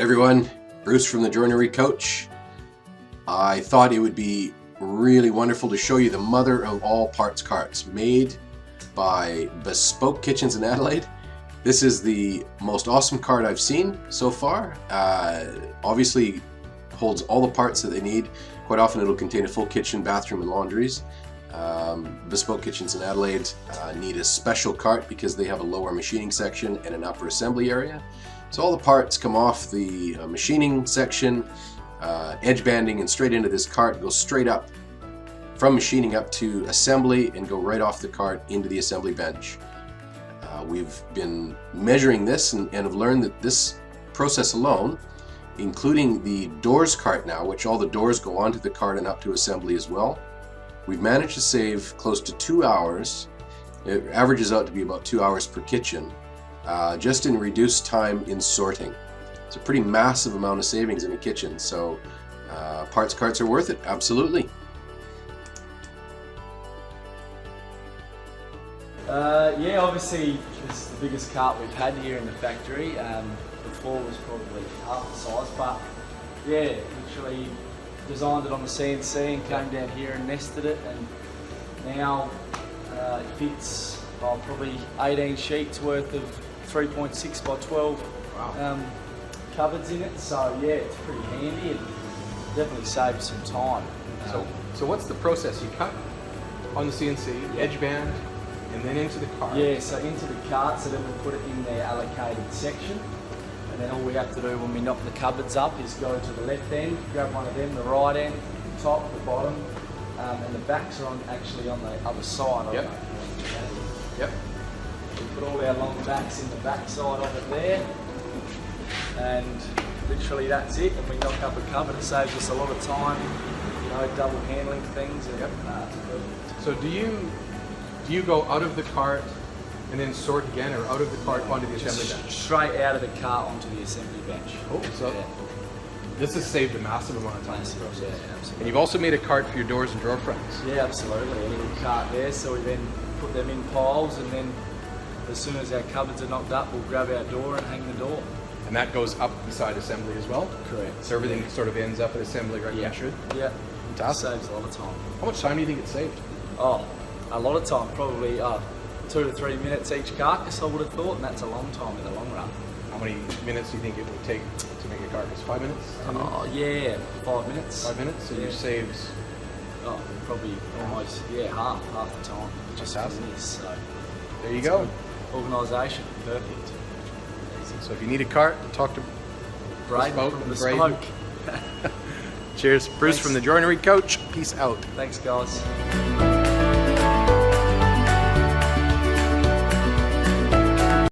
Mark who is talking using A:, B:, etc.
A: everyone, Bruce from the Joinery Coach. I thought it would be really wonderful to show you the mother of all parts carts, made by Bespoke Kitchens in Adelaide. This is the most awesome cart I've seen so far. Obviously holds all the parts that they need. Quite often it'll contain a full kitchen, bathroom and laundries. Bespoke Kitchens in Adelaide need a special cart because they have a lower machining section and an upper assembly area. So all the parts come off the machining section, edge banding, and straight into this cart, go straight up from machining up to assembly and go right off the cart into the assembly bench. We've been measuring this and have learned that this process alone, including the doors cart now, which all the doors go onto the cart and up to assembly as well, we've managed to save close to 2 hours. It averages out to be about 2 hours per kitchen, just in reduced time in sorting. It's a pretty massive amount of savings in a kitchen, so parts carts are worth it, absolutely.
B: Yeah, obviously this is the biggest cart we've had here in the factory. Before was probably half the size, but yeah, literally designed it on the CNC and came down here and nested it, and now it fits probably 18 sheets worth of 3.6 by 12 cupboards in it. So yeah, it's pretty handy and definitely saves some time.
C: So what's the process? You cut on the CNC, edge band, and then into the cart?
B: Yeah, so into the cart, so then we put it in their allocated section. And then all we have to do when we knock the cupboards up is go to the left end, grab one of them, the right end, the top, the bottom, and the backs are actually on the other side.
C: Yep. Yep.
B: We put all our long backs in the back side of it there, and literally that's it. And we knock up a cupboard. It saves us a lot of time, you know, double handling things. And,
C: yep. So do you go out of the cart and then sort again, or out of the cart onto the assembly bench?
B: Straight out of the cart onto the assembly bench.
C: Oh, so
B: yeah.
C: This has saved a massive amount of time.
B: Yeah, absolutely.
C: And you've also made a cart for your doors and drawer frames.
B: Yeah, absolutely. A little cart there, so we then put them in piles, and then as soon as our cupboards are knocked up, we'll grab our door and hang the door.
C: And that goes up beside assembly as well?
B: Correct.
C: So everything sort of ends up at assembly right when it should?
B: Yeah.
C: Fantastic.
B: Saves a lot of time.
C: How much time do you think it saved?
B: Oh, a lot of time. Probably 2 to 3 minutes each carcass, I would have thought, and that's a long time in the long run.
C: How many minutes do you think it would take to make a carcass? 5 minutes? 10 minutes?
B: Oh, yeah, 5 minutes.
C: 5 minutes? So you saved...
B: Oh, probably almost, half the time. Just as it is, so...
C: There you go.
B: Organisation, perfect. Easy.
C: So if you need a cart, talk to
B: Bespoke.
C: Cheers. Bruce from the Joinery Coach. Peace out.
B: Thanks, guys.